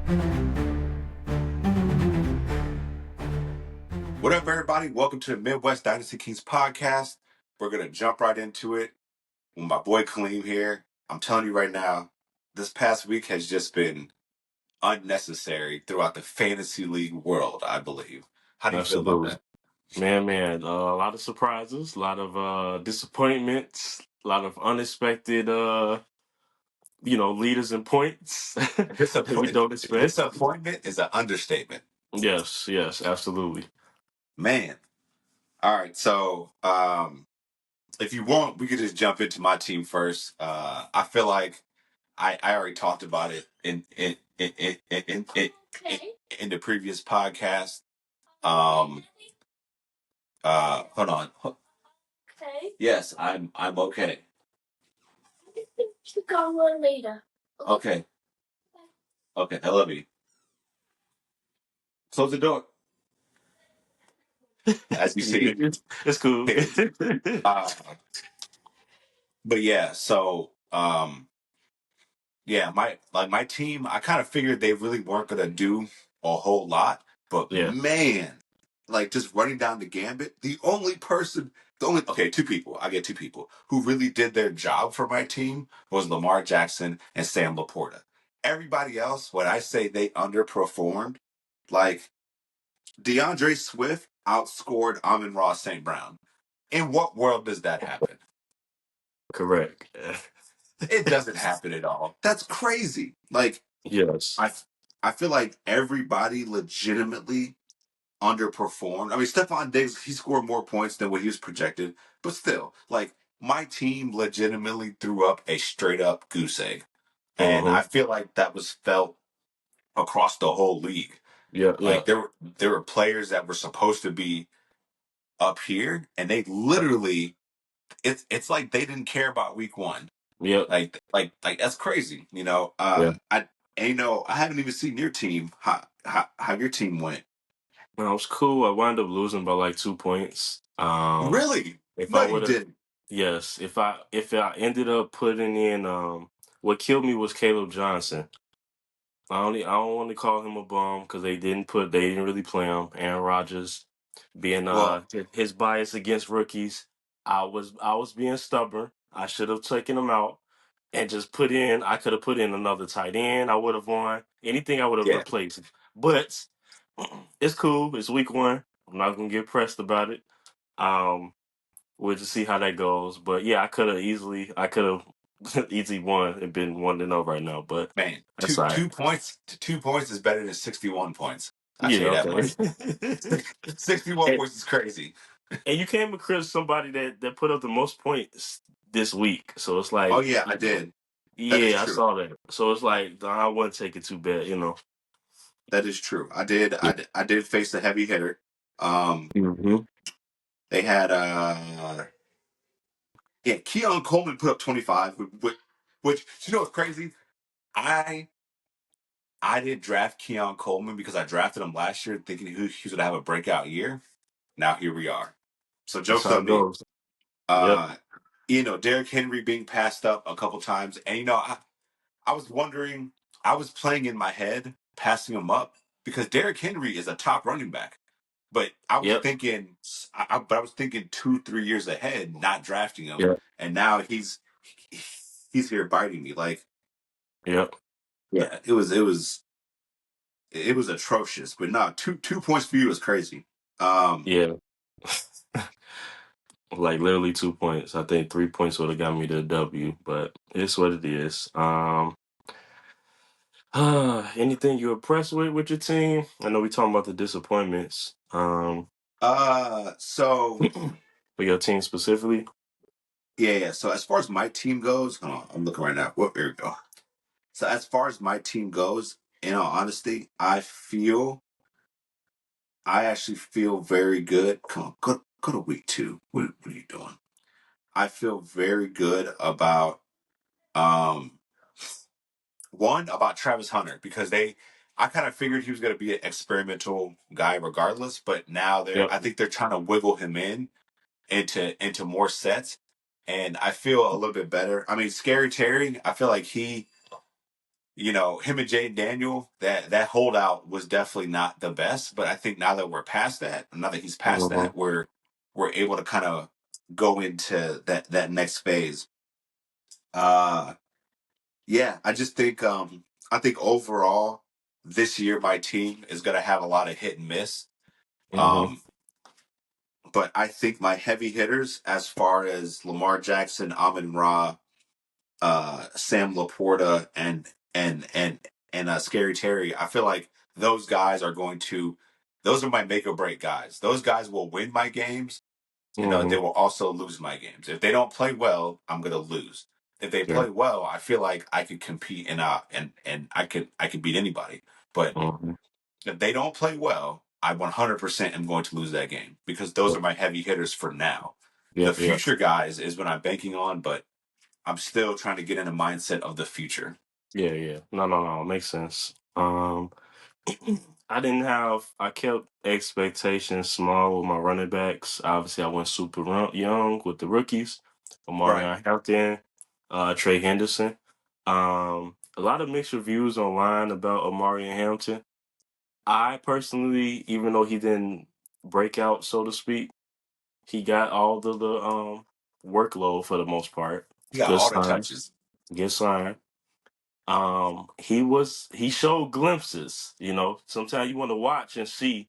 What up, everybody? Welcome to the Midwest Dynasty Kings podcast. We're going to jump right into it with my boy Kaleem here. I'm telling you right now, this past week has just been unnecessary throughout the fantasy league world, I believe. How do you feel about Absolutely. that? Man, a lot of surprises, a lot of disappointments, a lot of unexpected, leaders and points that we don't expect. Disappointment is an understatement. Yes, absolutely. Man. All right. So, if you want, we could just jump into my team first. I feel like I already talked about it in the previous podcast. Um, Hold on. Okay. Yes, I'm okay. Go on later. Okay. Okay. I love you. Close the door. As you see. It's cool. uh, but yeah, so yeah, my team, I kind of figured they really weren't gonna do a whole lot, but Yeah. man, like just running down the gambit, okay, two people. I get two people who really did their job for my team was Lamar Jackson and Sam Laporta. Everybody else, when I say they underperformed, like DeAndre Swift outscored Amon-Ra St. Brown. In what world does that happen? Correct. It doesn't happen at all. That's crazy. Like Yes. I feel like everybody legitimately underperformed. I mean, Stephon Diggs, he scored more points than what he was projected, but still, like my team legitimately threw up a straight up goose egg. And Uh-huh. I feel like that was felt across the whole league. Yeah. Like there were players that were supposed to be up here and they literally it's like they didn't care about week one. Yep. Like that's crazy, you know. Yeah. I haven't even seen your team. How your team went? Well, it was cool. I wound up losing by like 2 points. Really? If I No, you would have didn't. Yes, if I ended up putting in what killed me was Caleb Johnson. I don't want to call him a bum because they didn't really play him. Aaron Rodgers being Well, his bias against rookies. I was being stubborn. I should have taken him out and just I could have put in another tight end. I would have won. Anything I would have yeah, replaced. But it's cool. It's week one. I'm not gonna get pressed about it. Um we'll just see how that goes. But yeah, I could have easily won and been 1-0 right now. But man. that's Two all right. two points. 2 points is better than 61 points. I Yeah, say that okay. much. 61 and, points is crazy. and you came across somebody that put up the most points this week. So it's Oh like, yeah, I did. That is yeah, I true. saw that. So it's like I wouldn't take it too bad. That is true. I did. Yeah. I did face a heavy hitter. Um, Hmm. they had yeah, Keon Coleman put up 25, which you know what's crazy? I I did draft Keon Coleman because I drafted him last year thinking he was going to have a breakout year. Now here we are. So That's joke's how on it me. goes. Yep. Uh, Derrick Henry being passed up a couple times, and I was wondering, I was playing in my head passing him up because Derrick Henry is a top running back. But Yep. but I was thinking 2, 3 years ahead, not drafting him, Yep. and now he's here biting me. Like, Yep. yeah, it was atrocious. But no, two points for you is crazy. Um, Yeah. Like literally 2 points. I think 3 points would have got me the W, but it's what it is. Anything you impressed with your team? I know we talking about the disappointments. so For your team specifically. yeah. So as far as my team goes, hold on, I'm looking right now. Whoop, there we go. So as far as my team goes, in all honesty, I actually feel very good. Come on, go to week two. What are you doing? I feel very good about um one about Travis Hunter because I kind of figured he was going to be an experimental guy regardless, but now Yep. I think they're trying to wiggle him into more sets, and I feel a little bit better. I mean, Scary Terry, I feel like him and Jay Daniel, that holdout was definitely not the best. But I think now that we're past that, now that he's past Mhm. that, we're able to kind of go into that next phase. Uh, yeah, I think overall this year my team is gonna have a lot of hit and miss. Mhm. Um, but I think my heavy hitters, as far as Lamar Jackson, Amon Ra, Sam Laporta, and Scary Terry, I feel like those guys are going to. Those are my make or break guys. Those guys will win my games. They Mhm. will also lose my games. If they don't play well, I'm gonna lose. If they Yeah. play well, I feel like I could compete and I could beat anybody. But Mhm. if they don't play well, I 100% am going to lose that game because those Yep. are my heavy hitters for now. The Yep. Yep. future guys is what I'm banking on, but I'm still trying to get in the mindset of the future. Yeah. Yeah. No. No. No. Makes sense. I kept expectations small with my running backs. Obviously, I went super young with the rookies, Right. Omarion Hampton, Trey Henderson. A lot of mixed reviews online about Omarion Hampton. I personally, even though he didn't break out, so to speak, he got all the workload for the most part. He got Good all the sign. touches. Good sign. He showed glimpses. Sometimes you want to watch and see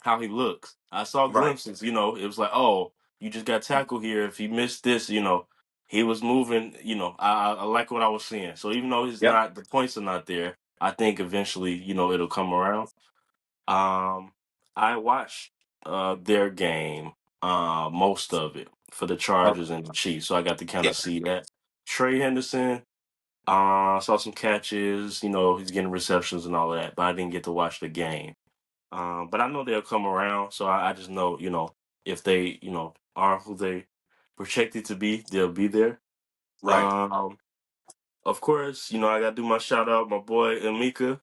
how he looks. I saw Right. glimpses. It was like, oh, you just got tackled here. If he missed this, he was moving. I like what I was seeing. So even though Yep. the points are not there, I think eventually, it'll come around. Um, I watched their game, most of it for the Okay. Chargers and the Chiefs, so I got to kind Yeah. of see that. Trey Henderson, saw some catches. He's getting receptions and all of that, but I didn't get to watch the game. But I know they'll come around, so I just know, if they, are who they projected to be, they'll be there. Right. Um, of course, I got to do my shout out, my boy Emeka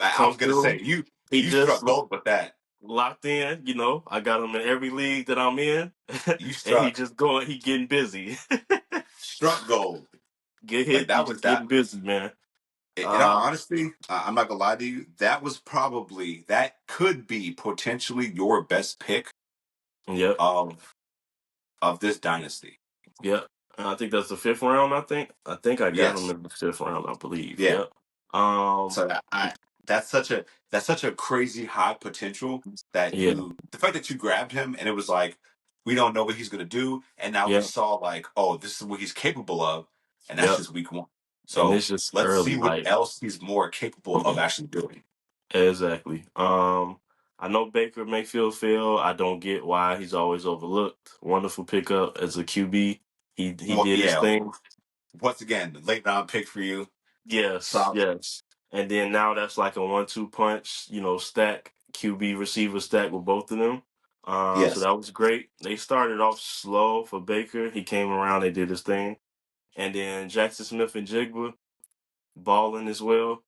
I come was gonna say through. He you just struck gold with that. locked in. I got him in every league that I'm in, You and he struck just going. He getting busy. struck gold. Get Like hit. He that was just that. getting busy, man. In all Uh, honesty, I'm not gonna lie to you. That could be potentially your best pick yep, of this dynasty. yep. I think that's the fifth round. I think I got him Yes. in the fifth round. I believe. Yeah. Yep. Um. So that's such a crazy high potential that Yeah. the fact that you grabbed him and it was like we don't know what he's gonna do, and now we Yep. saw like, oh, this is what he's capable of, and that's Yep. just week one. And So it's just let's see early, what like else he's more capable of actually doing. exactly. I know Baker Mayfield feel. I don't get why he's always overlooked. Wonderful pickup as a QB. He Well, did his yeah. thing. Once again, the late round pick for you. Yes, So yes. And then now that's like a 1-2 punch, stack, QB receiver stack with both of them. So yes. that was great. They started off slow for Baker. He came around, they did his thing. And then Jackson Smith and Jigba balling as well.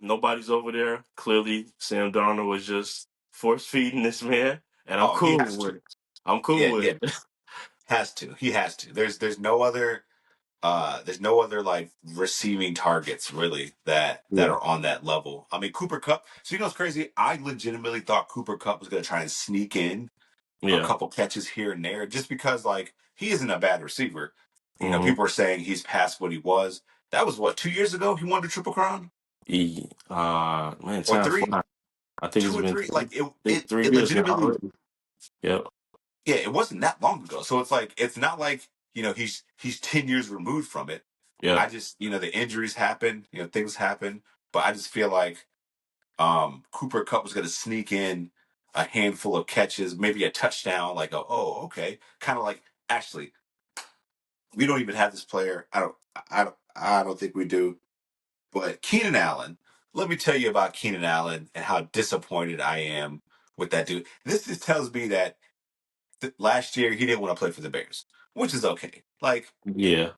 Nobody's over there. Clearly, Sam Darnold was just force feeding this man, and I'm Oh, he cool has with to. it. I'm cool Yeah, with yeah. it. Has to. He has to. There's no other like receiving targets really that Yeah, are on that level. I mean, Cooper Cup. So what's crazy? I legitimately thought Cooper Cup was going to try and sneak in a yeah. couple catches here and there, just because like he isn't a bad receiver. hmm People are saying he's past what he was. That was what 2 years ago he won the Triple Crown Man, or time three, fly. I think it's 2 or 3. been Like it, three, it, three it years now legitimately. already. Yep, Yeah, it wasn't that long ago. So it's like it's not like he's 10 years removed from it. yep. I just the injuries happen, things happen, but I just feel like Cooper Cup was going to sneak in a handful of catches, maybe a touchdown. Like, oh, okay, kind of like actually, we don't even have this player. I don't think we do. But Keenan Allen, let me tell you about Keenan Allen and how disappointed I am with that dude. This just tells me that last year he didn't want to play for the Bears, which is okay. Like, Yeah,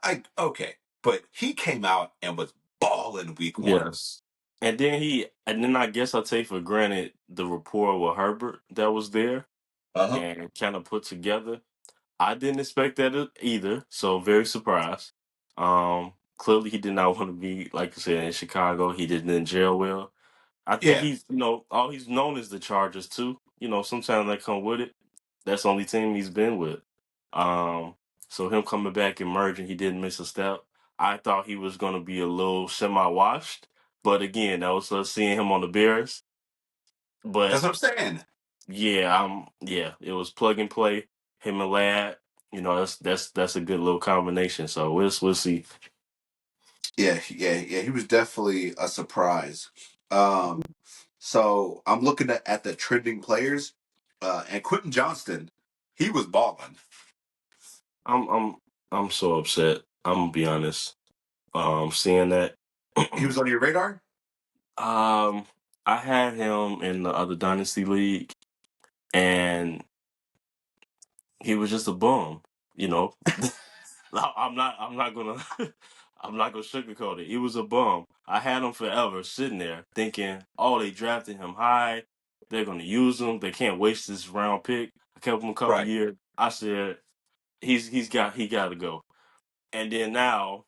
I okay, but he came out and was balling week one. yes. And then I guess I take for granted the rapport with Herbert that was there Uh huh. and kind of put together. I didn't expect that either, so very surprised. clearly he did not want to be, like you said, in Chicago. He didn't gel well. I think Yeah, he's, all he's known is the Chargers too. Sometimes they come with it. That's the only team he's been with. Um, so him coming back and merging, he didn't miss a step. I thought he was going to be a little semi-washed, but again, that was us seeing him on the Bears. that's But what I'm saying. yeah, it was plug and play. Him and Lad, that's a good little combination. So we'll see. Yeah. He was definitely a surprise. So I'm looking at the trending players, and Quentin Johnston, he was balling. I'm I'm I'm so upset. I'm gonna be honest. Seeing that. He was on your radar. um, I had him in the other dynasty league, and he was just a bum. You know, No, I'm not gonna. I'm not gonna sugarcoat it. He was a bum. I had him forever sitting there thinking, oh, they drafted him high. They're gonna use him. They can't waste this round pick. I kept him a couple Right. years. I said he got to go. And then now,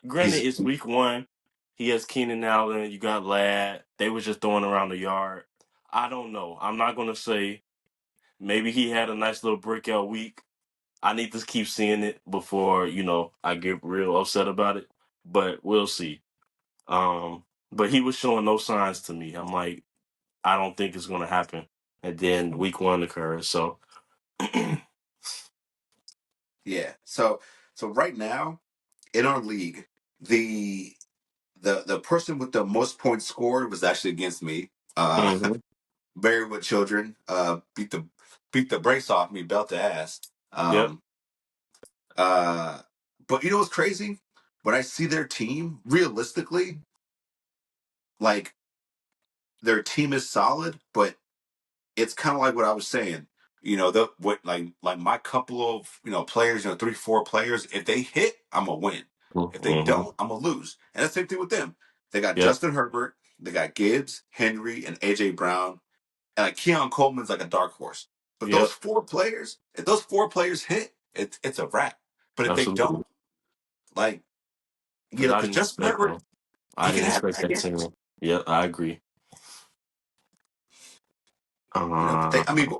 granted, He's it's week one. He has Keenan Allen. You got Lad. They was just throwing around the yard. I don't know. I'm not gonna say. Maybe he had a nice little breakout week. I need to keep seeing it before, I get real upset about it. But we'll see. But he was showing no signs to me. I'm like, I don't think it's gonna happen. And then week one occurs. So yeah. So right now in our league, the the person with the most points scored was actually against me. hmm Married with children, beat the brakes off me, belt to ass. Yep. Uh, but you know what's crazy? When I see their team, realistically, like their team is solid, but it's kind of like what I was saying. The what like my couple of players, 3, 4 players. If they hit, I'm gonna win. If they hmm don't, I'm gonna lose. And that's the same thing with them. They got Yep. Justin Herbert, they got Gibbs, Henry, and AJ Brown, and like Keon Coleman's like a dark horse. But those Yep. 4 players, if those 4 players hit, it's a wrap. But if they Absolutely. don't, like Because I because didn't Justin expect Herbert, them. I he can didn't have expect bad that games. team. Yep, I agree. But Uh, I mean,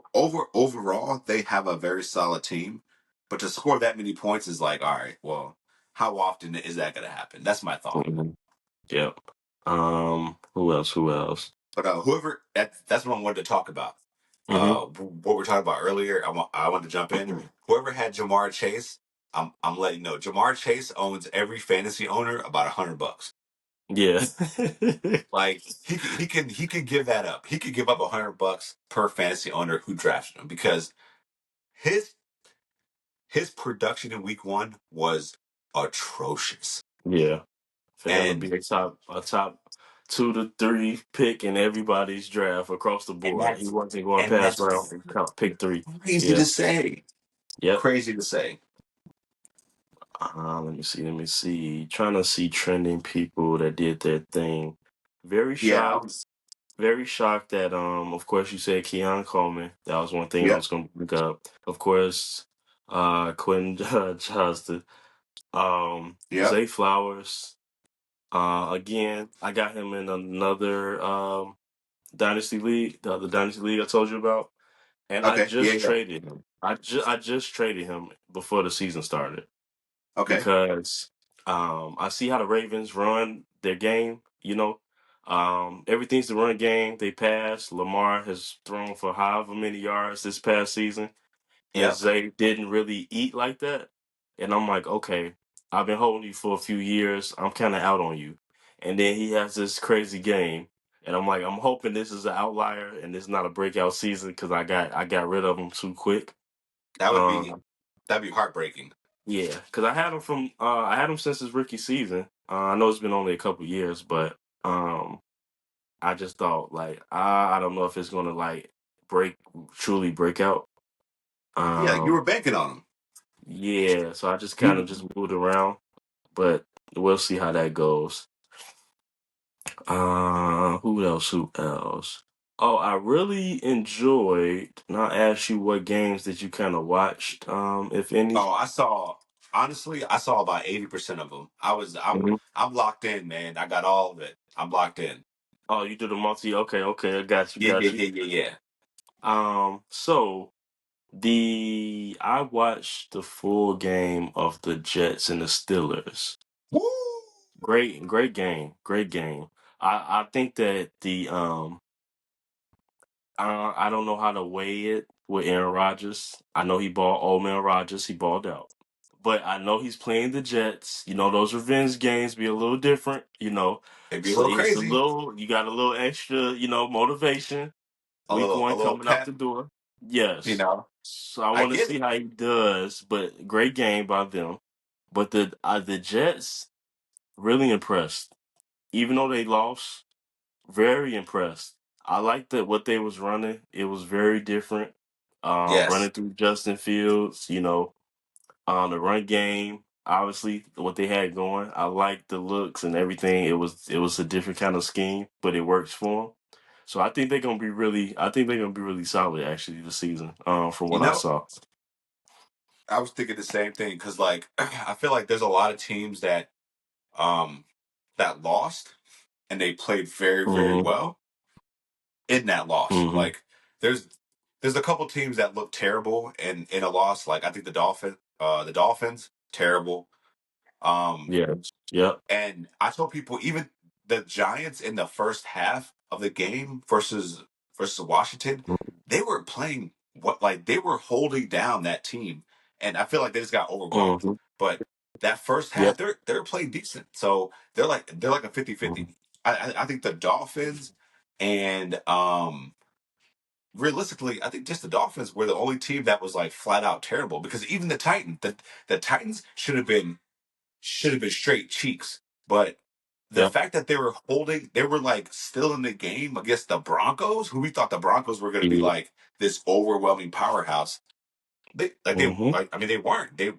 overall, they have a very solid team. But to score that many points is like, all right, well, how often is that going to happen? That's my thought. mhm. Yep. Who else? Who else? But whoever that's what I wanted to talk about. hmm What we were talking about earlier, I wanted to jump in. Whoever had Jamar Chase, I'm letting you know. Jamar Chase owns every fantasy owner about $100. Yeah. Like he can give that up. He could give up $100 per fantasy owner who drafted him because his his production in week one was atrocious. Yeah. For him to be And a top 2 to 3 pick in everybody's draft across the and board. He that's wasn't going and past that's round pick 3. crazy Yeah. to say. Yep. Crazy to say. Let me see. Let me see. Trying to see trending people that did their thing. Very Yeah, I shocked. was Very shocked that of course you said Keon Coleman. That was one thing I yep, was gonna bring up. Of course, Quentin Johnston. yep. Zay Flowers. Again, I got him in another dynasty league, the other dynasty league I told you about, and I Okay, yeah, just yeah. traded him. I just traded him before the season started Okay, because I see how the Ravens run their game. Everything's the run game. They pass. Lamar has thrown for however many yards this past season, and yep. Zay didn't really eat like that. And I'm like, okay, I've been holding you for a few years. I'm kind of out on you. And then he has this crazy game, and I'm like, I'm hoping this is an outlier and it's not a breakout season because I got rid of him too quick. That would be Um, that'd be heartbreaking. yeah, because I had him since his rookie season. I know it's been only a couple years, but I just thought like I don't know if it's gonna like break truly break out. Yeah, you Um, were banking on him. Yeah, so I just kind of You just moved around, but we'll see how that goes. Who else? Who else? Oh, I really enjoyed. And I'll ask you what games that you kind of watched, if any. oh, I saw. Honestly, I saw about 80% of them. Mhm. I'm locked in, man. I got all of it. I'm locked in. Oh, you do the multi. Okay, okay, I got you, Yeah, yeah, got you. yeah, yeah, yeah. So I watched the full game of the Jets and the Steelers. Woo! Great game, great game. I think that I don't know how to weigh it with Aaron Rodgers. I know he balled old man Rodgers, he balled out. But I know he's playing the Jets. You know, those revenge games be a little different, you know. It'd be a So little it's a crazy, little you got a little extra, motivation. Week a one little coming out the pep. door. You Yes. know, So I I want to get see it. how he does, but great game by them. But the Jets really impressed. Even though they lost, very impressed. I liked that what they was running. It was very different. Yes. Running through Justin Fields, the run game, obviously what they had going. I liked the looks and everything. It was a different kind of scheme, but it works for them. So I think they're gonna be really. I think they're gonna be really solid actually this season. From You what I know, saw. I was thinking the same thing because, like, I feel like there's a lot of teams um that lost and they played very, very Hmm. well in that loss. Hmm. Like, there's there's a couple teams that look terrible in a loss. Like, I think the Dolphins, terrible. Um, Yeah. Yep. And I told people even the Giants in the first half of the game versus Washington, they were playing what like they were holding down that team, and I feel like they just got overwhelmed. Hmm. But that first half, Yep. they're playing decent, so they're like a 50-50. Hmm. I think the Dolphins and realistically, I think just the Dolphins were the only team that was like flat out terrible because even the Titans should have been straight cheeks. But the Yep. fact that they were like still in the game against the Broncos, who we thought the Broncos were going to be Yeah. like this overwhelming powerhouse. Hmm. I mean, they weren't. They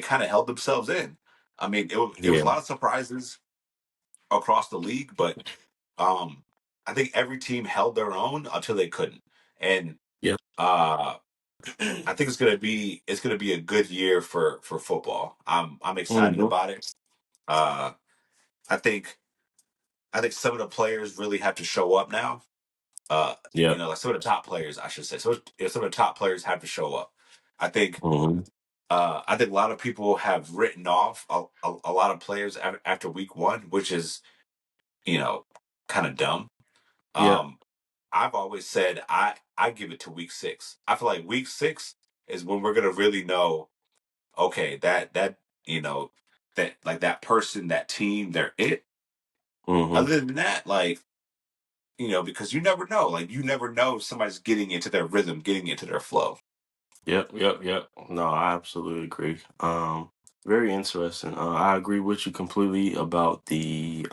kind of held themselves in. I mean, it was a Yeah. lot of surprises across the league, but um, I think every team held their own until they couldn't. And Yep. uh, I think it's gonna be a good year for football. I'm excited Hmm. about it. Uh, I think I think some of the players really have to show up now. Yep. Like some of the top players, I should say. So yeah, some of the top players have to show up. I think Hmm. I think a lot of people have written off a lot of players after week one, which is you know kind of dumb. Yep. Um, I've always said I give it to week six. I feel like week six is when we're gonna really know. Okay, that you know that like that person, that team, they're it. Hmm. Other than that, like because you never know. Like you never know if somebody's getting into their rhythm, getting into their flow. Yep. Yep. Yep. No, I absolutely agree. Very interesting. I agree with you completely about the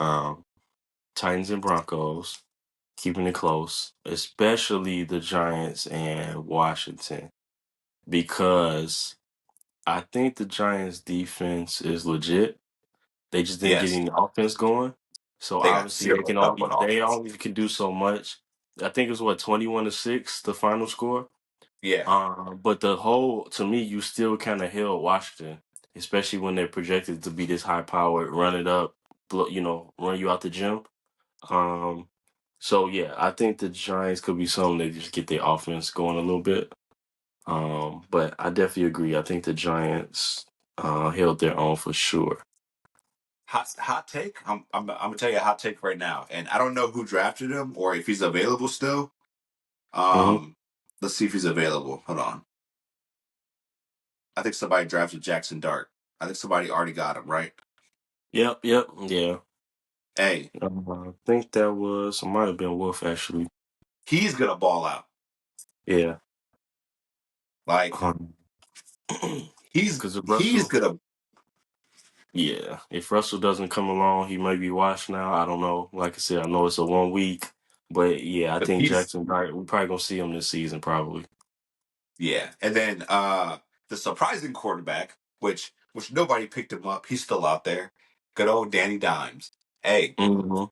Titans and Broncos keeping it close, especially the Giants and Washington, because I think the Giants' defense is legit. They just didn't get Yes, any offense going, so they got obviously zero help on they offense. only can do so much. I think it was what 21-6 the final score. Yeah, But the whole to me, you still kind of held Washington, especially when they're projected to be this high powered, run it up, run you out the gym. Um, so yeah, I think the Giants could be something they just get their offense going a little bit. But I definitely agree. I think the Giants held their own for sure. hot take. I'm gonna tell you a hot take right now, and I don't know who drafted him or if he's available still. Hmm. Um, let's see if he's available. Hold on. I think somebody drafted Jackson Dart. I think somebody already got him right. Yep, yep, yeah. Hey, I think that was, it might have been Wolf actually. he's gonna ball out. Yeah. Like Um, because if he's Russell, gonna. yeah, if Russell doesn't come along, he might be washed now. I don't know. Like I said, I know it's a 1 week, but yeah, I But think he's Jackson, we're probably gonna see him this season, probably. Yeah, and then the surprising quarterback, which nobody picked him up, he's still out there. Good old Danny Dimes. Hey, Hmm.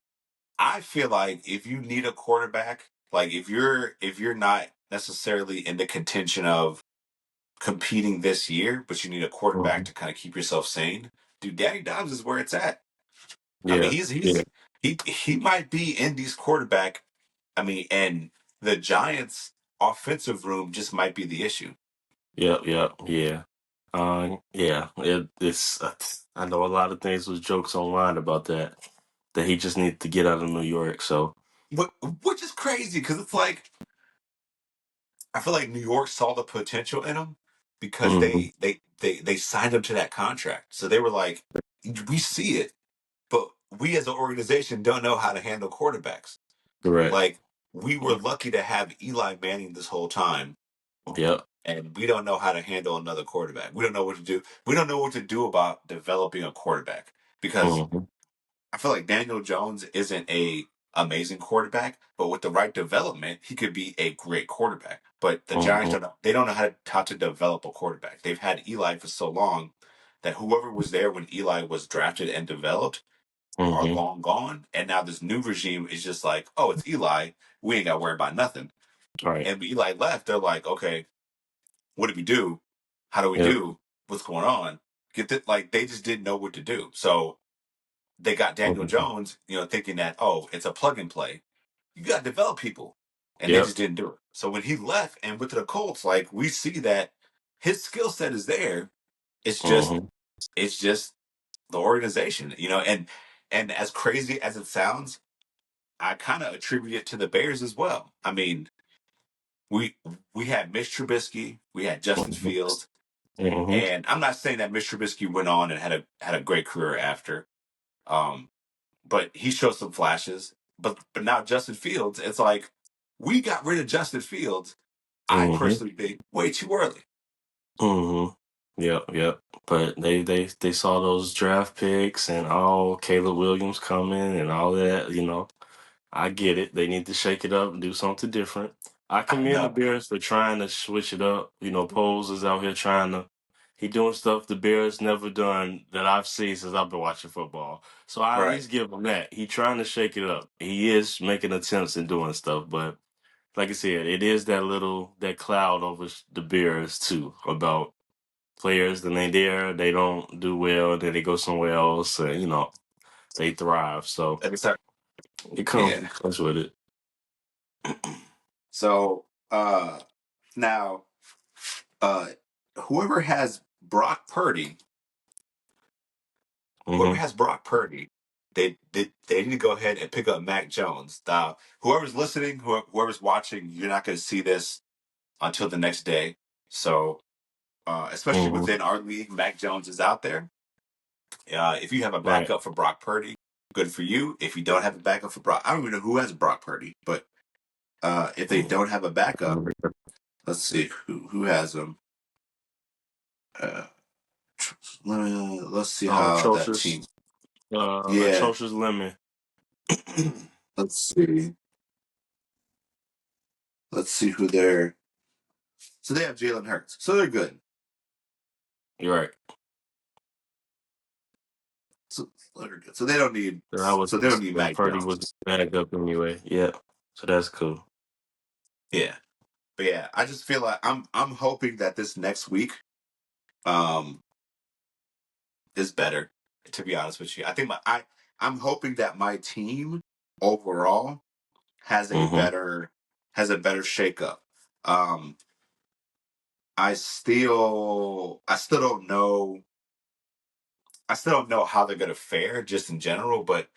I feel like if you need a quarterback, like if you're not necessarily in the contention of competing this year, but you need a quarterback Hmm. to kind of keep yourself sane. Dude, Danny Dimes is where it's at. I mean, Yeah. Yeah. he might be Indy's quarterback. I mean, and the Giants' offensive room just might be the issue. Yep. Yep. Yeah. Yeah. It's. I know a lot of things was jokes online about that. That he just needs to get out of New York. So. What which is crazy because it's like I feel like New York saw the potential in him because Hmm. they signed him to that contract. So they were like, we see it, but we as an organization don't know how to handle quarterbacks. Correct. Like we were lucky to have Eli Manning this whole time, Yep. and we don't know how to handle another quarterback. We don't know what to do. We don't know what to do about developing a quarterback because Hmm. I feel like Daniel Jones isn't a amazing quarterback, but with the right development, he could be a great quarterback. But the Giants Hmm. don't know, they don't know how to develop a quarterback. They've had Eli for so long that whoever was there when Eli was drafted and developed are Hmm. long gone. And now this new regime is just like, oh, it's Eli. We ain't got to worry about nothing. Right. And when Eli left, they're like, okay, what do we do? How do we Yep. do? What's going on? Get that? Like they just didn't know what to do. So they got Daniel Hmm. Jones, thinking that, oh, it's a plug and play. You got to develop people. And they Yep. just didn't do it. So when he left and went to the Colts, like we see that his skill set is there. It's just, Hmm. it's just the organization, and as crazy as it sounds, I kind of attribute it to the Bears as well. I mean, we we had Mitch Trubisky, we had Justin Hmm. Fields, Hmm. and I'm not saying that Mitch Trubisky went on and had a great career after. Um, but he showed some flashes. But now Justin Fields, it's like we got rid of Justin Fields. I Hmm. personally think way too early. Hmm. Yep, yep. But they saw those draft picks and all Caleb Williams coming and all that, I get it. They need to shake it up and do something different. I I commend the know, Bears for trying to switch it up. Poles is out here trying to he doing stuff the Bears never done that I've seen since I've been watching football. So I at right? least give him that. He trying to shake it up. He is making attempts and doing stuff, but like I said, it is that cloud over the Bears too about players. Then they there, they don't do well. Then they go somewhere else, and they thrive. So And it's like, it comes yeah. it comes with it. So now, uh, whoever has Brock Purdy, whoever Hmm. has Brock Purdy, they need to go ahead and pick up Mac Jones. Now, whoever's listening, whoever's watching, you're not going to see this until the next day. So, especially Hmm. within our league, Mac Jones is out there. If you have a Right. backup for Brock Purdy, good for you. If you don't have a backup for Brock, I don't even know who has Brock Purdy, but if they don't have a backup, let's see who has him. Uh, let's see how that Atrocious, team. Yeah, atrocious lemon. let's see. Let's see who they're. So they have Jalen Hurts, so they're good. You're right. So they're good. So they don't need. And I was So they don't need Mac Purdy was Jones. back up anyway. Yeah. So that's cool. Yeah, but yeah, I just feel like I'm hoping that this next week, um, is better. To be honest with you, I think I'm hoping that my team overall has a Hmm. better shakeup. Um, I still don't know. I still don't know how they're gonna fare just in general, but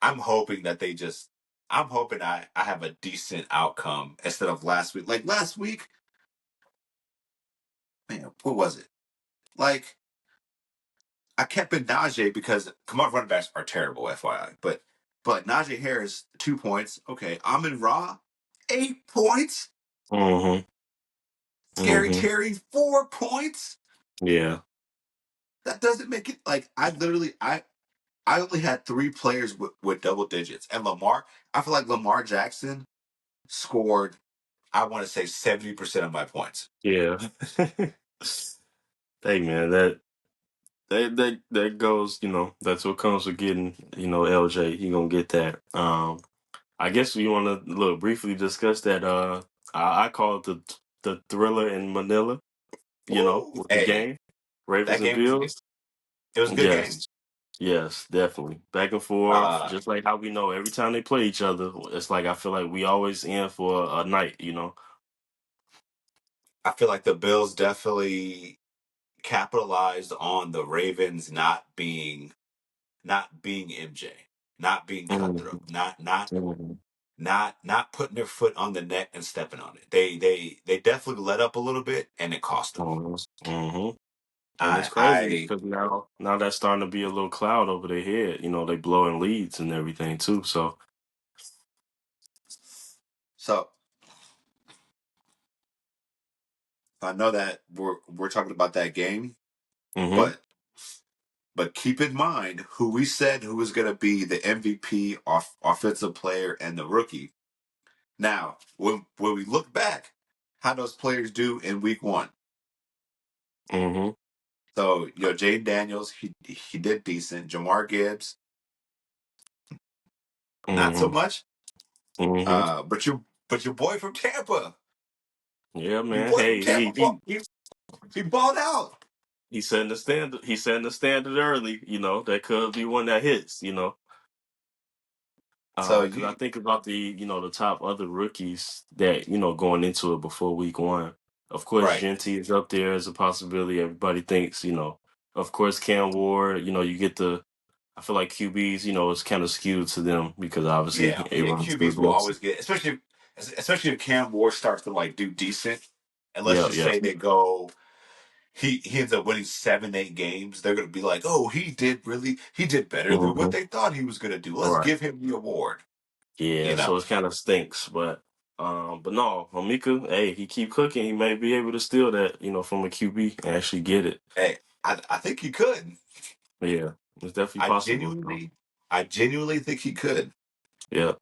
I'm hoping that they just. I'm hoping I have a decent outcome instead of last week. Like last week, man, what was it? Like I kept in Najee because come on, running backs are terrible, FYI. But Najee Harris 2 points. Okay, Amon Ra 8 points. Hmm. Scary Hmm. Terry 4 points. Yeah. That doesn't make it like I only had three players with double digits, and Lamar. I feel like Lamar Jackson scored. I want to say 70% of my points. Yeah. Hey man, that goes. That's what comes with getting. LJ. You gonna get that. I guess we want to look briefly discuss that. I call it the thriller in Manila. Ooh, with the hey, game, Ravens that and game was good. Bills. It was a good game. Yes, yes, definitely. Back and forth, Uh, just like how we know every time they play each other, it's like I feel like we always in for a night. I feel like the Bills definitely capitalized on the Ravens not being MJ, not being cutthroat, Mhm, mhm, not putting their foot on the neck and stepping on it. They definitely let up a little bit, and it cost them. mhm, mhm. And it's crazy I because now that's starting to be a little cloud over their head. They blowing leads and everything too. So, so I know that we're talking about that game, hmm but keep in mind who we said who was going to be the MVP, offensive player, and the rookie. Now, when we look back, how those players do in week one. hmm So Jay Daniels, he did decent. Jamar Gibbs, not so hmm much. hmm But your boy from Tampa, yeah, your man. boy from Hey, Tampa, he balled out. he's setting the standard. He's setting the standard early. That could be one that hits. So Because I think about the top other rookies that going into it before week one. Of course, right, Genty is up there as a possibility. Everybody thinks. Of course, Cam Ward. You get the. I feel like QBs. It's kind of skewed to them because obviously it yeah. runs through QBs will this. always get, especially if Cam Ward starts to like do decent, and let's Yeah, just yeah. say they go. He ends up winning 7, 8 games. They're going to be like, oh, he did better than what hmm they thought he was going to do. All Let's right. give him the award. Yeah, You know, so it kind of stinks, but no, Hamika, hey, he keep cooking. He may be able to steal that, from a QB and actually get it. hey, I think he could. Yeah, it's definitely I possible. So, genuinely, I genuinely think he could. yeah,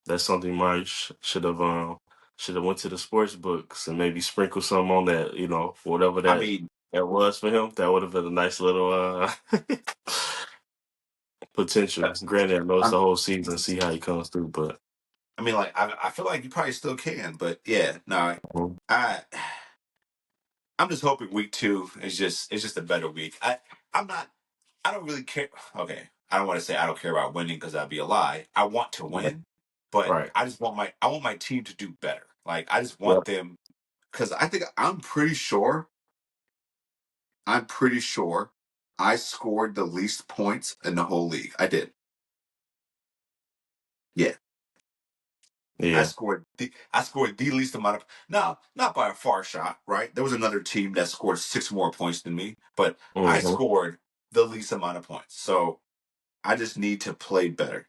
that's something Mike should have went to the sports books and maybe sprinkle some on that, whatever I that mean, that was for him. That would have been a nice little potential. Granted, I know it's I'm, the whole season, see how he comes through, but like I feel like you probably still can, but yeah, no, mhm, I I'm just hoping week two is just a better week. I'm not I don't really care. Okay, I don't want to say I don't care about winning because that'd be a lie. I want to right, win, but right, I want my team to do better. Like I just yep, want them because I'm pretty sure I scored the least points in the whole league. I did. Yeah. I yeah, scored the least amount of now, not by a far shot, right? There was another team that scored 6 more points than me, but I hmm scored the least amount of points. So I just need to play better.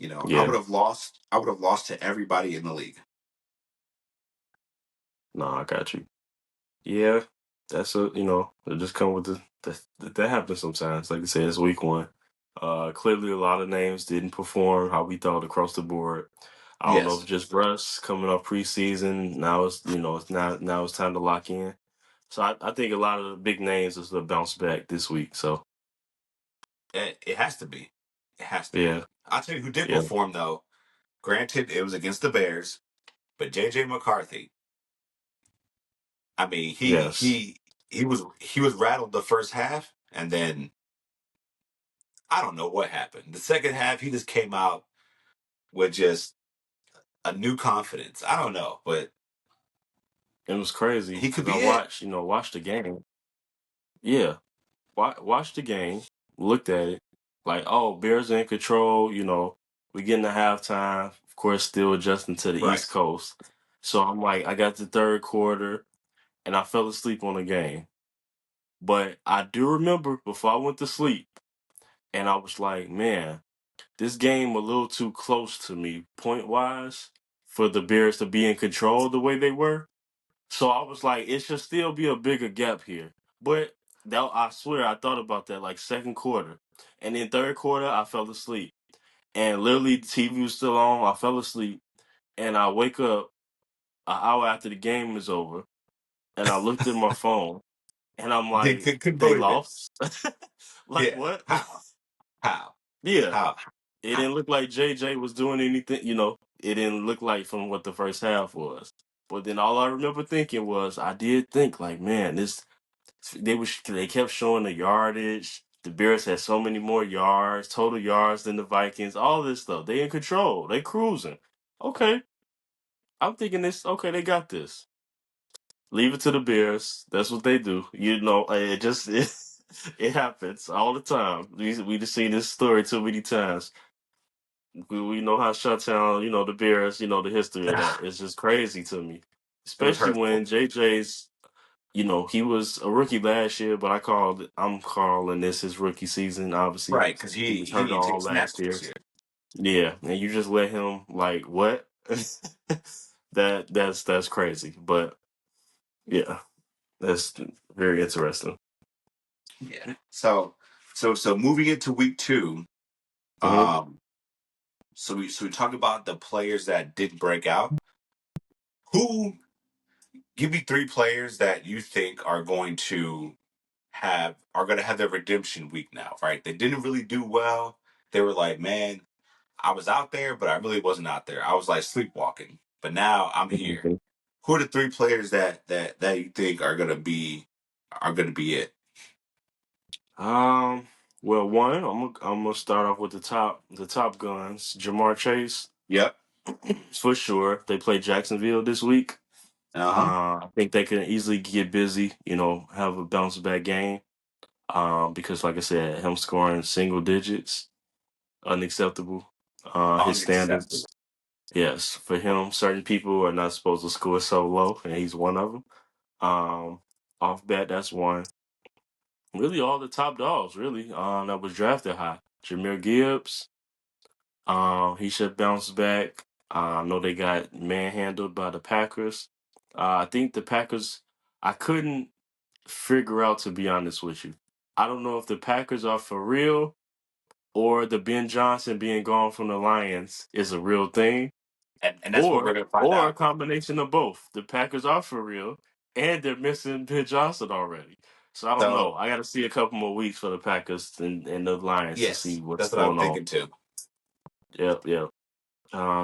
I yeah. would have lost. I would have lost to everybody in the league. No, I got you. Yeah, that's it just come with that happens sometimes. Like I said, it's week one. Clearly a lot of names didn't perform how we thought across the board. I don't know if Yes, just Russ coming off preseason. Now it's time to lock in. So I think a lot of the big names is to bounce back this week. So it has to be. It has to yeah, be. I'll tell you who did yeah, perform though. Granted, it was against the Bears, but JJ McCarthy. I mean, yes. he was rattled the first half, and then I don't know what happened. The second half, he just came out with just a new confidence. I don't know, but It was crazy he could because I be it. watched the game. Yeah, watched the game, looked at it, like, oh, Bears are in control. We getting to halftime. Of course, still adjusting to the Right. East Coast. So I'm like, I got the third quarter, and I fell asleep on the game. But I do remember before I went to sleep, and I was like, man, this game a little too close to me point wise for the Bears to be in control the way they were. So I was like, it should still be a bigger gap here. But that I swear I thought about that like second quarter. And then third quarter I fell asleep. And literally the TV was still on. I fell asleep. And I wake up an hour after the game is over. And I looked at my phone and I'm He like, couldn't they believe it. lost? Like Yeah. what? How? How? Yeah. How? It How? didn't look like JJ was doing anything. It didn't look like from what the first half was. But then all I remember thinking was, I did think like, man, they kept showing the yardage. The Bears had so many more yards, total yards than the Vikings. All this stuff, they in control. They cruising. Okay, I'm thinking this. Okay, they got this. Leave it to the Bears. That's what they do. You know, it just it happens all the time. We just seen this story too many times. We know how Shuttown, the Bears, the history of that. It's just crazy to me, It was especially hurtful. when JJ's. He was a rookie last year, but I'm calling this his rookie season. Obviously, Right, because he he was he hurt didn't take all snaps last this year. year. Yeah, and you just let him like what? That's crazy. But yeah, that's very interesting. Yeah. So moving into week two, Hmm. um, so we talk about the players that didn't break out. Who give me three players that you think are going to have their redemption week now, right? They didn't really do well. They were like, man, I was out there, but I really wasn't out there. I was like sleepwalking, but now I'm here. Who are the three players that you think are gonna be it? Um. Well, one, I'm gonna start off with the top guns. Jamar Chase, Yep. for sure. They play Jacksonville this week. Uh huh. I think they can easily get busy. Have a bounce back game. Because like I said, him scoring single digits, unacceptable. His Unacceptable. standards, yes, for him, certain people are not supposed to score so low, and he's one of them. Um, Off bat, that's one. Really, all the top dogs, really, that was drafted high. Jameer Gibbs, he should bounce back. I know they got manhandled by the Packers. I think the Packers, I couldn't figure out, to be honest with you. I don't know if the Packers are for real or the Ben Johnson being gone from the Lions is a real thing, And that's what we're or gonna find or a out. combination of both. The Packers are for real, and they're missing Ben Johnson already. So I don't So know. I got to see a couple more weeks for the Packers and the Lions to see yes, what's that's what I'm going on. thinking too. Yep, yep.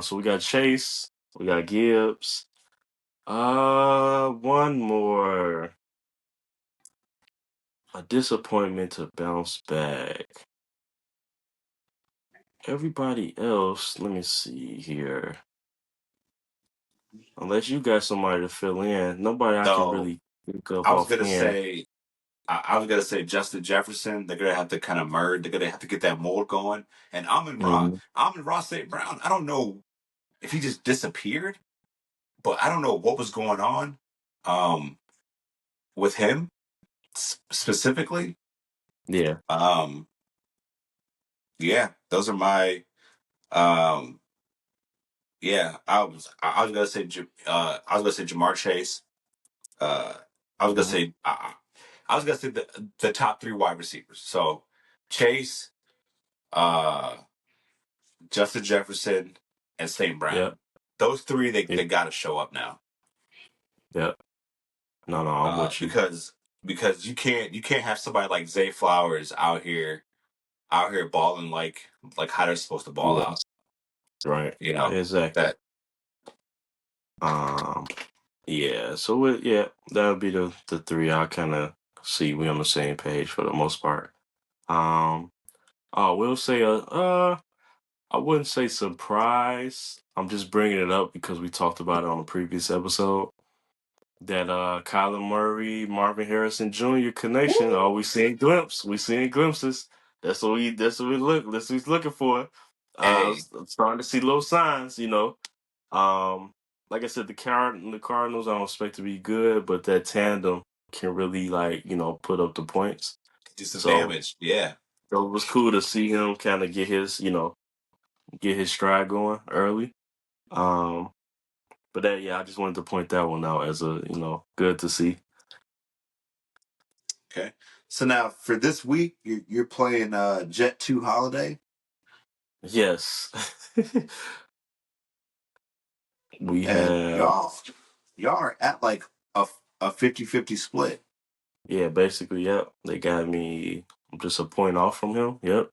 So we got Chase, we got Gibbs. One more. A disappointment to bounce back. Everybody else, let me see here. Unless you got somebody to fill in, nobody I can So really think of I was gonna offhand. say I was gonna say Justin Jefferson. They're gonna have to kind of merge. They're gonna have to get that mold going. And Hmm. Amon Ross St. Brown. I don't know if he just disappeared, but I don't know what was going on um, with him specifically. Yeah, Um, yeah, those are my. Um, yeah, I was gonna say Jamar Chase. Uh, I was gonna hmm, say I was gonna say the top three wide receivers. So Chase, uh, Justin Jefferson, and St. yeah, Brown. Those three yeah, they got to show up now. yeah. No, no, I'm with you. Because you can't have somebody like Zay Flowers out here balling like how they're supposed to ball out. Yes, right. You know Exactly. that. Um, yeah. So yeah, that would be the three. I kind of see we on the same page for the most part. Um, I will say I wouldn't say surprise. I'm just bringing it up because we talked about it on a previous episode. That Kyler Murray, Marvin Harrison Jr. connection. Oh, we seeing glimpses. We seeing glimpses. That's what he's looking for. Hey, I'm starting to see little signs. Um, like I said, the Cardinals I don't expect to be good, but that tandem can really like put up the points. do some So damage. Yeah. it was cool to see him kind of get his stride going early. Um, but yeah, I just wanted to point that one out as a good to see. Okay. So now for this week, you're playing Jet 2 Holiday, Yes. We and have, y'all are at like a 50-50 split. yeah, basically, yep. They got me just a point off from him. Yep.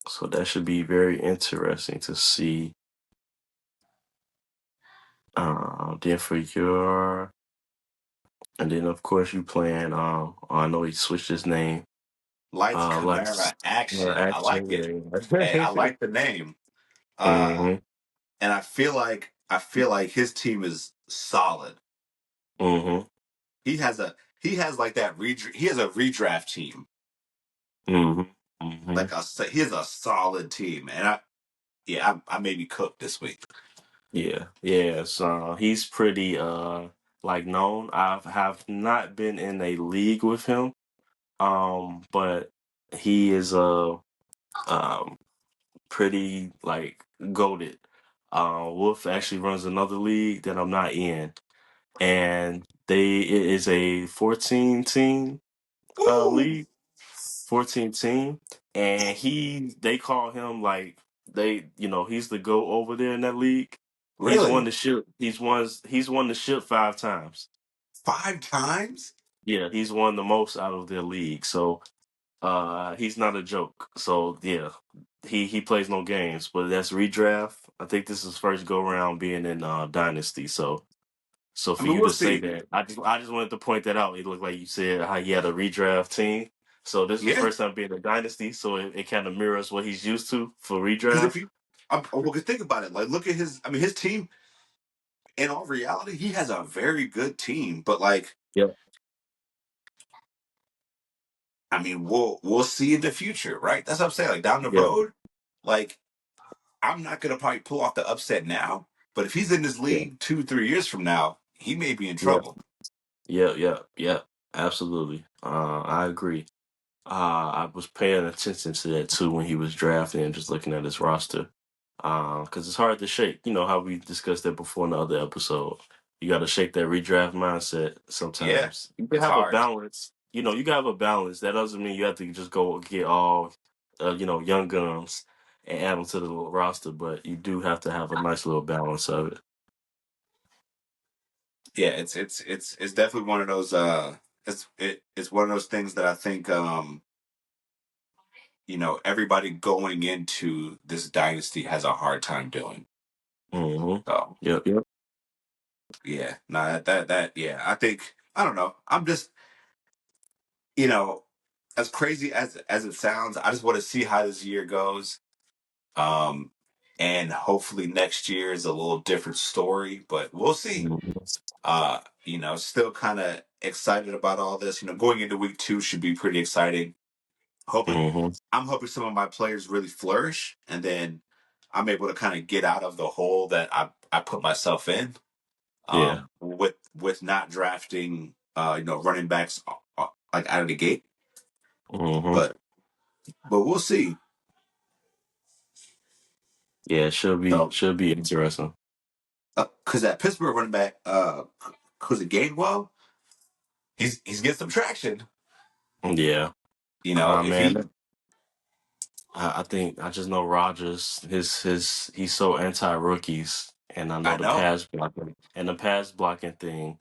So that should be very interesting to see. Then for your, and then of course you playing. I know he switched his name. Lights, Lights, Camera, Action. I like it. action. Hey, I Yeah. like the name. Uh, hmm and I feel like his team is solid. hmm He has like he has a redraft team. hmm hmm He has a solid team, and I may be cooked this week. Yeah, yeah. So he's pretty like known. I have not been in a league with him. But he is um pretty like goated. Wolf actually runs another league that I'm not in, and it is a 14 team Ooh, league, 14 team, and they call him like he's the GOAT over there in that league. He's won really? the ship. He's won the ship 5 times. 5 times? Yeah, he's won the most out of their league. So he's not a joke. So yeah, he plays no games. But that's redraft. I think this is his first go round being in Dynasty. So I for mean, you we'll to say see. that, I just wanted to point that out. It looked like you said how he had a redraft team. So this was Yeah, first time being a dynasty. So it kind of mirrors what he's used to for because if redraft. you, well, think about it. Like, look at his. I mean, his team. In all reality, he has a very good team. But like, Yep. I mean, we'll see in the future, right? That's what I'm saying. Like down the Yep. road, like I'm not gonna probably pull off the upset now. But if he's in this Yeah. league 2, 3 years from now, he may be in Yeah. trouble. Yeah. Yeah. Yeah. Absolutely. I agree. I was paying attention to that too when he was drafting and just looking at his roster. Because it's hard to shake. You know how we discussed that before in the other episode. You got to shake that redraft mindset Yeah, sometimes. You can it's have a hard. balance. You can have a balance. That doesn't mean you have to just go get all, young guns and add them to the roster. But you do have to have a nice little balance of it. Yeah, it's definitely one of those. It's one of those things that I think everybody going into this dynasty has a hard time doing. hmm So Yep. Yep. yeah, no, that yeah, I think I don't know. I'm just you know as crazy as it sounds, I just want to see how this year goes. Um, and hopefully next year is a little different story, but we'll see. hmm Still kind of excited about all this. Going into week 2 should be pretty exciting. Hoping hmm I'm hoping some of my players really flourish, and then I'm able to kind of get out of the hole that I put myself in. Yeah. With not drafting running backs like out of the gate, hmm but we'll see. Yeah. It should be So should be interesting. because that Pittsburgh running back because of Gainwell, he's getting some traction. Yeah. If he Man, I think I just know Rogers. He's so anti rookies, and I know I know the pass blocking thing.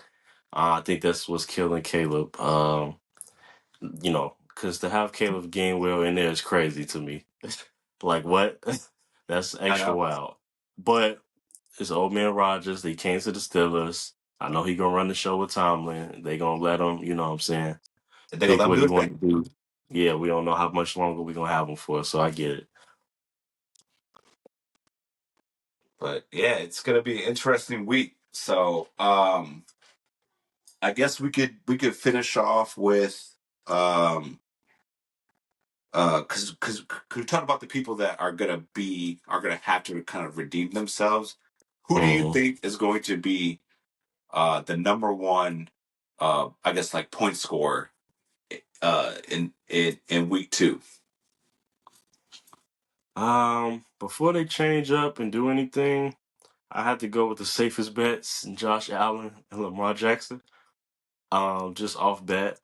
I think that's what's killing Caleb. Because to have Caleb Gainwell in there is crazy to me. Like what? That's I extra know wild. But it's old man Rogers. They came to the Steelers. I know he gonna run the show with Tomlin. They gonna let him. You know what I'm saying? they're gonna Pick let him what do he his want thing. to do. Yeah, we don't know how much longer we gonna have him for, so I get it. But yeah, it's gonna be an interesting week. So I guess we could finish off with um because we talk about the people that are gonna have to kind of redeem themselves. Who do you hmm think is going to be the number one I guess like point scorer in week 2? Before they change up and do anything, I had to go with the safest bets: Josh Allen and Lamar Jackson. Just off bat,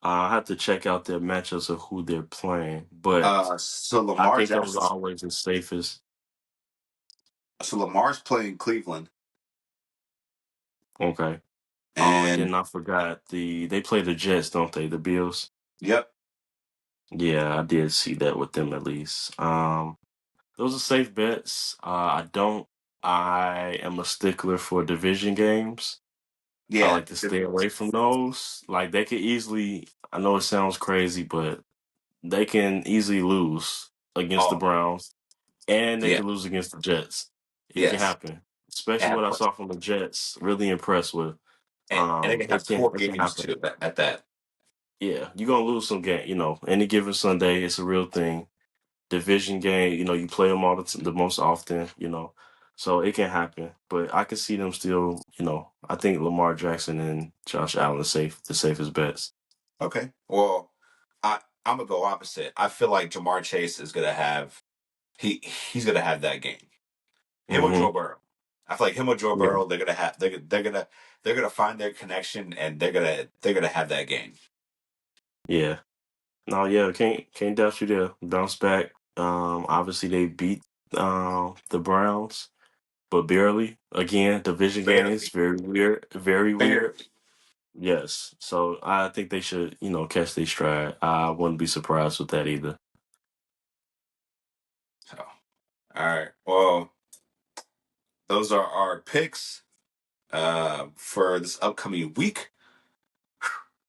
I have to check out their matchups of who they're playing, but So I Lamar think those Jackson are always the safest. so Lamar's playing Cleveland Okay. Oh, and and then I forgot they play the Jets, don't they? The Bills. yep. Yeah, I did see that with them at least. Those are safe bets. I don't. I am a stickler for division games. I Yeah, like to stay away from those. Like they could easily, I know it sounds crazy, but they can easily lose against the oh Browns, and they yeah, can lose against the Jets. It can yes, happen. Especially and what I saw from the Jets. Really impressed with. they can have It can poor it can games happen. too at that. Yeah, you're gonna lose some game. Any given Sunday, it's a real thing. Division game, you play them the most often. So it can happen. But I can see them still. I think Lamar Jackson and Josh Allen are the safest bets. Okay, well, I'm gonna go opposite. I feel like Jamar Chase is gonna have he's gonna have that game. Him or Hmm. Joe Burrow. I feel like him or Joe Yeah, Burrow, they're gonna find their connection and they're gonna have that game. yeah. No, yeah, can't doubt you there. Bounce back. Obviously they beat the Browns, but barely. Again, division games, Barely, very weird, very weird. barely. Yes. So I think they should, catch their stride. I wouldn't be surprised with that either. So, all right. Well, those are our picks for this upcoming week.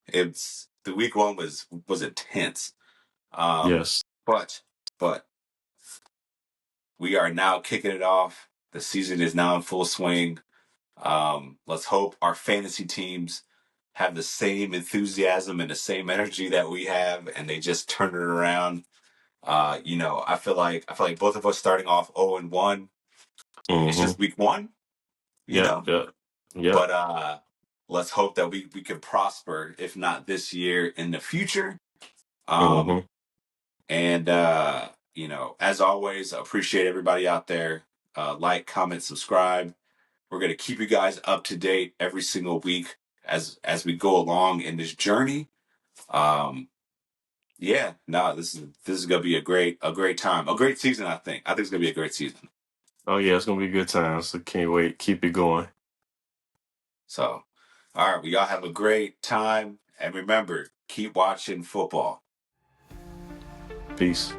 It's the week one was intense. Yes. But but we are now kicking it off. The season is now in full swing. Let's hope our fantasy teams have the same enthusiasm and the same energy that we have, and they just turn it around. I feel like both of us starting off 0-1. It's Mm-hmm. just week one, you Yep. know. Yep. Yep. But let's hope that we can prosper, if not this year, in the future. Um, Mm-hmm. and as always, appreciate everybody out there. Like, comment, subscribe. We're gonna keep you guys up to date every single week as we go along in this journey. Um, yeah, no, this is gonna be a great time, a great season. I think it's gonna be a great season. Oh yeah, it's gonna be a good time. So can't wait. Keep it going. So, all right, well, y'all have a great time, and remember, keep watching football. Peace.